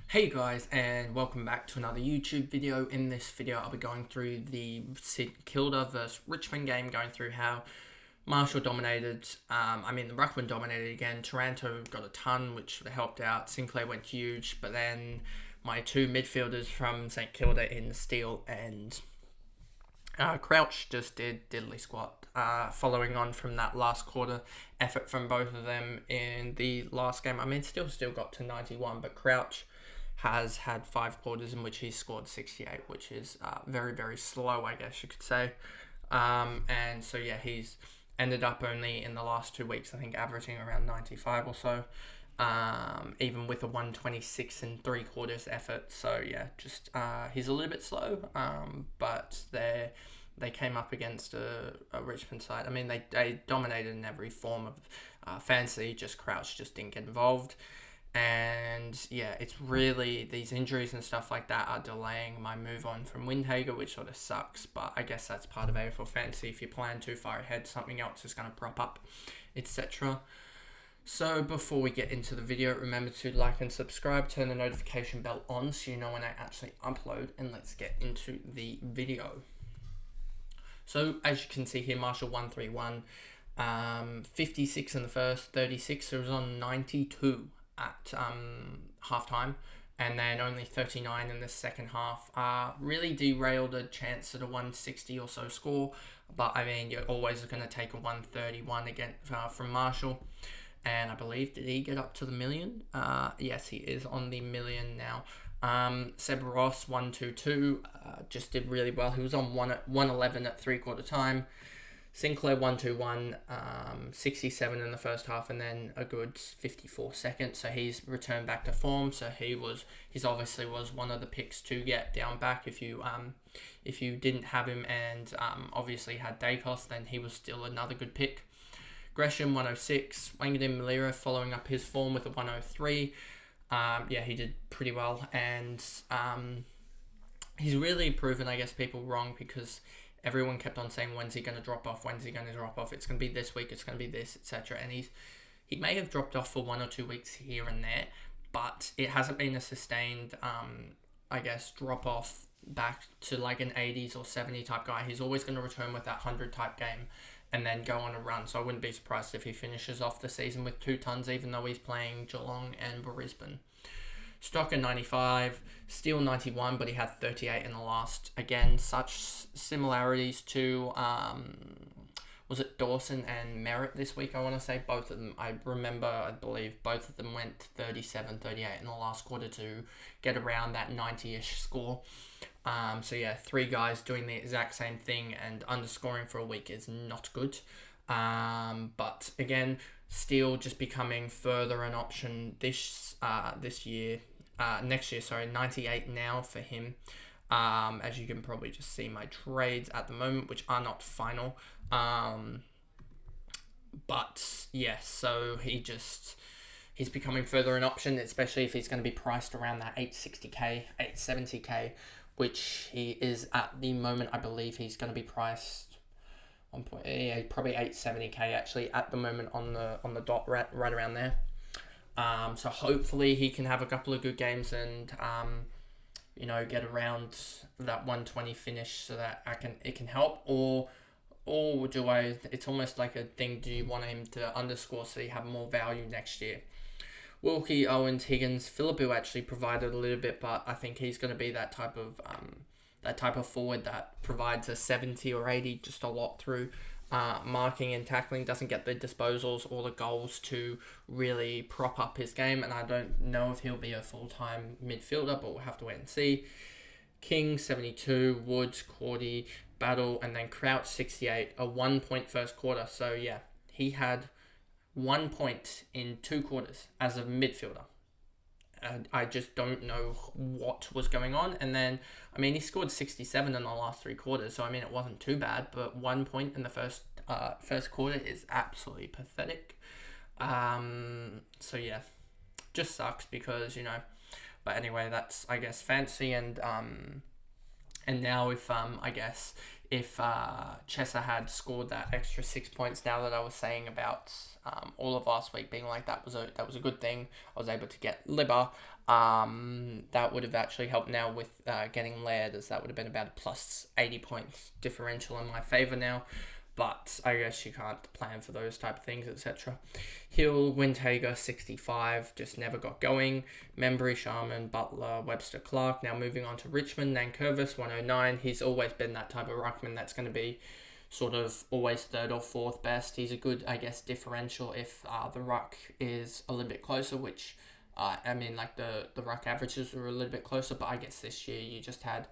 Hey guys, and welcome back to another YouTube video. In this video I'll be going through the Kilda versus Richmond game, going through how Marshall dominated, the Ruckman dominated again. Taranto got a ton, which helped out. Sinclair went huge, but then my two midfielders from St Kilda in Steele and Crouch just did diddly squat. Following on from that last quarter effort from both of them in the last game. Still got to 91, but Crouch has had 5 quarters in which he's scored 68, which is very, very slow, I guess you could say. He's ended up only in the last 2 weeks, I think, averaging around 95 or so, even with a 126 and 3 quarters effort. So yeah, he's a little bit slow, but they came up against a Richmond side. They dominated in every form of fantasy, just Crouch just didn't get involved. And yeah, it's really these injuries and stuff like that are delaying my move on from Windhager, which sort of sucks. But I guess that's part of AFL fantasy. If you plan too far ahead, something else is going to prop up, etc. So before we get into the video, remember to like and subscribe, turn the notification bell on so you know when I actually upload, and let's get into the video. So as you can see here, Marshall 131, 56 in the first, 36, so it was on 92 at halftime, and then only 39 in the second half. Really derailed a chance at a 160 or so score, but you're always going to take a 131 again from Marshall. And I believe, did he get up to the million? Yes, he is on the million now. Seb Ross 122 just did really well. He was on 111 at 3/4 time. Sinclair 121, 67 in the first half, and then a good 54 seconds. So he's returned back to form. So he's obviously was one of the picks to get down back if you didn't have him and obviously had Dacos, then he was still another good pick. Gresham 106, Wangadin Malira following up his form with a 103. He did pretty well, and he's really proven, I guess, people wrong, because everyone kept on saying, when's he going to drop off? When's he going to drop off? It's going to be this week. It's going to be this, etc. And he may have dropped off for 1 or 2 weeks here and there, but it hasn't been a sustained, drop off back to like an 80s or 70 type guy. He's always going to return with that 100 type game and then go on a run. So I wouldn't be surprised if he finishes off the season with 2 tons, even though he's playing Geelong and Brisbane. Stocker 95, Steele 91, but he had 38 in the last. Again, such similarities to, was it Dawson and Merritt this week, I want to say. Both of them, I believe both of them went 37, 38 in the last quarter to get around that 90-ish score. 3 guys doing the exact same thing and underscoring for a week is not good. But again, Steele just becoming further an option next year, 98 now for him. As you can probably just see my trades at the moment, which are not final. So he's becoming further an option, especially if he's going to be priced around that 860k, 870k, which he is at the moment. I believe he's going to be priced probably 870k actually at the moment on the dot, right around there. So hopefully he can have a couple of good games and get around that 120 finish so that it can help, or it's almost like a thing, do you want him to underscore so you have more value next year? Wilkie, Owens, Higgins, Philippou actually provided a little bit, but I think he's going to be that type of forward that provides a 70 or 80 just a lot through marking and tackling, doesn't get the disposals or the goals to really prop up his game, and I don't know if he'll be a full-time midfielder, but we'll have to wait and see. King 72, Woods, Cordy, Battle, and then Crouch 68, a 1-point first quarter. So yeah, he had 1 point in 2 quarters as a midfielder. I just don't know what was going on. And then, he scored 67 in the last 3 quarters, so it wasn't too bad, but 1 point in the first quarter is absolutely pathetic. Just sucks because, but anyway, that's, I guess, fantasy. And now if if Chesser had scored that extra 6 points, now that I was saying about all of last week being like that was a good thing. I was able to get Libba. That would have actually helped now with getting Laird, as that would have been about a plus 80 points differential in my favour now. But I guess you can't plan for those type of things, etc. Hill, Windhager, 65, just never got going. Membry, Sharman, Butler, Webster, Clark. Now moving on to Richmond, Nankervis, 109. He's always been that type of ruckman that's going to be sort of always third or fourth best. He's a good, I guess, differential if the ruck is a little bit closer, which, the ruck averages were a little bit closer, but I guess this year you just had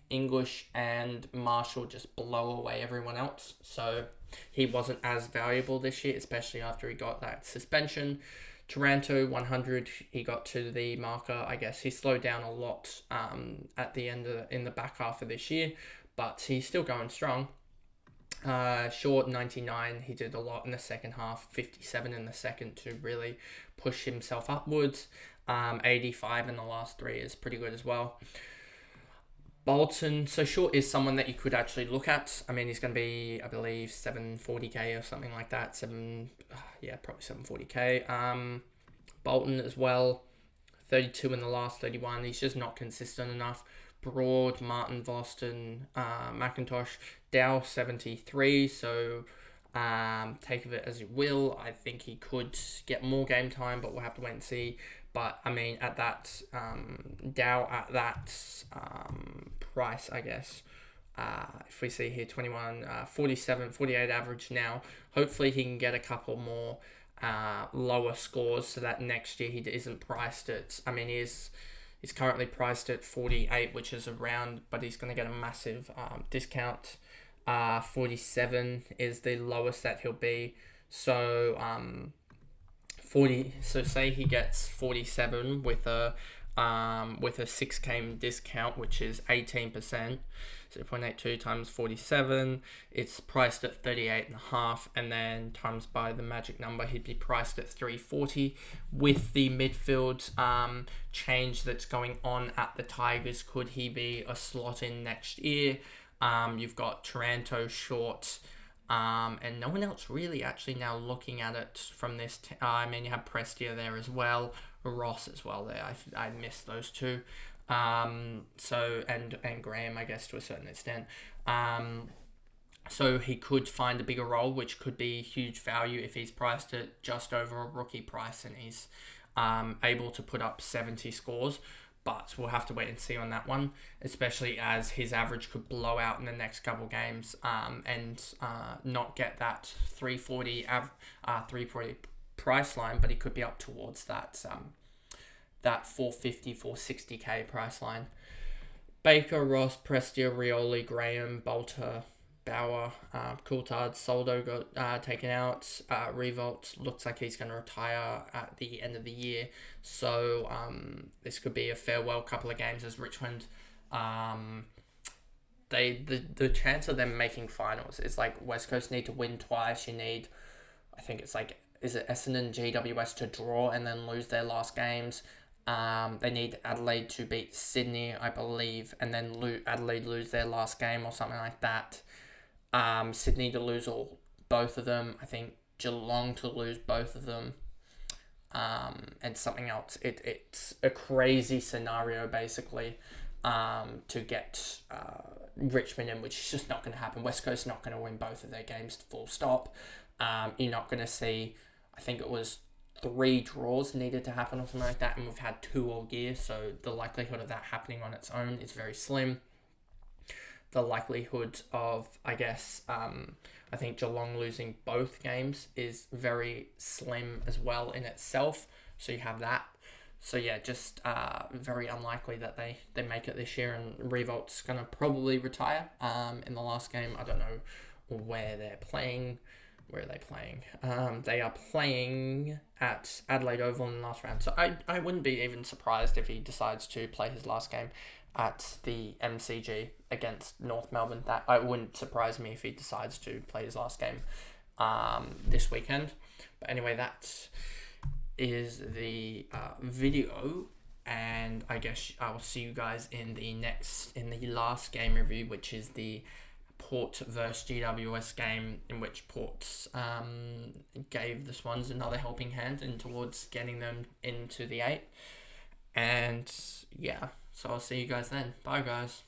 English and Marshall just blow away everyone else. So he wasn't as valuable this year, especially after he got that suspension. Taranto, 100, he got to the marker. I guess he slowed down a lot at the end in the back half of this year, but he's still going strong. Short, 99, he did a lot in the second half, 57 in the second to really push himself upwards. 85 in the last 3 is pretty good as well. Bolton, so Short is someone that you could actually look at. I mean, he's going to be, I believe, 740k or something like that. Probably 740k. Bolton as well, 32 in the last 31. He's just not consistent enough. Broad, Martin, Voston, McIntosh, Dow, 73. So take of it as you will. I think he could get more game time, but we'll have to wait and see. But, I mean, at that, Dow at that price, I guess, if we see here 21, 47, 48 average now, hopefully he can get a couple more lower scores so that next year he isn't priced at, he's currently priced at 48, which is around, but he's going to get a massive discount. 47 is the lowest that he'll be. So, 40. So say he gets 47 with a 6 game discount, which is 18%. 0.82 times 47. It's priced at 38.5, and then times by the magic number, he'd be priced at 340. With the midfield change that's going on at the Tigers, could he be a slot in next year? You've got Taranto, Short, and no one else really actually now looking at it from this. You have Prestia there as well, Ross as well there. I missed those two. So and Graham, I guess, to a certain extent. So he could find a bigger role, which could be huge value if he's priced at just over a rookie price and he's able to put up 70 scores. But we'll have to wait and see on that one, especially as his average could blow out in the next couple games and not get that 340 price line, but he could be up towards that 450, 460k price line. Baker, Ross, Prestia, Rioli, Graham, Bolter, Bauer, Coulthard, Soldo got taken out. Revolt looks like he's going to retire at the end of the year. So this could be a farewell couple of games as Richmond. The chance of them making finals is like West Coast need to win twice. You need, I think it's like, is it Essendon, GWS to draw and then lose their last games. They need Adelaide to beat Sydney, I believe, and then Adelaide lose their last game or something like that. Sydney to lose both of them. I think Geelong to lose both of them. And something else. It's a crazy scenario, basically, to get Richmond in, which is just not going to happen. West Coast not going to win both of their games, full stop. You're not going to see, I think it was 3 draws needed to happen or something like that, and we've had 2 all year, so the likelihood of that happening on its own is very slim. The likelihood of, I guess, I think Geelong losing both games is very slim as well in itself, so you have that. So yeah, just very unlikely that they make it this year, and Revolt's going to probably retire in the last game. I don't know where they're playing. Where are they playing? They are playing at Adelaide Oval in the last round. So I wouldn't be even surprised if he decides to play his last game at the MCG against North Melbourne. That it wouldn't surprise me if he decides to play his last game this weekend. But anyway, that is the video, and I guess I will see you guys in the last game review, which is the Port versus GWS game, in which Port gave the Swans another helping hand in towards getting them into the 8. And yeah, so I'll see you guys then. Bye, guys.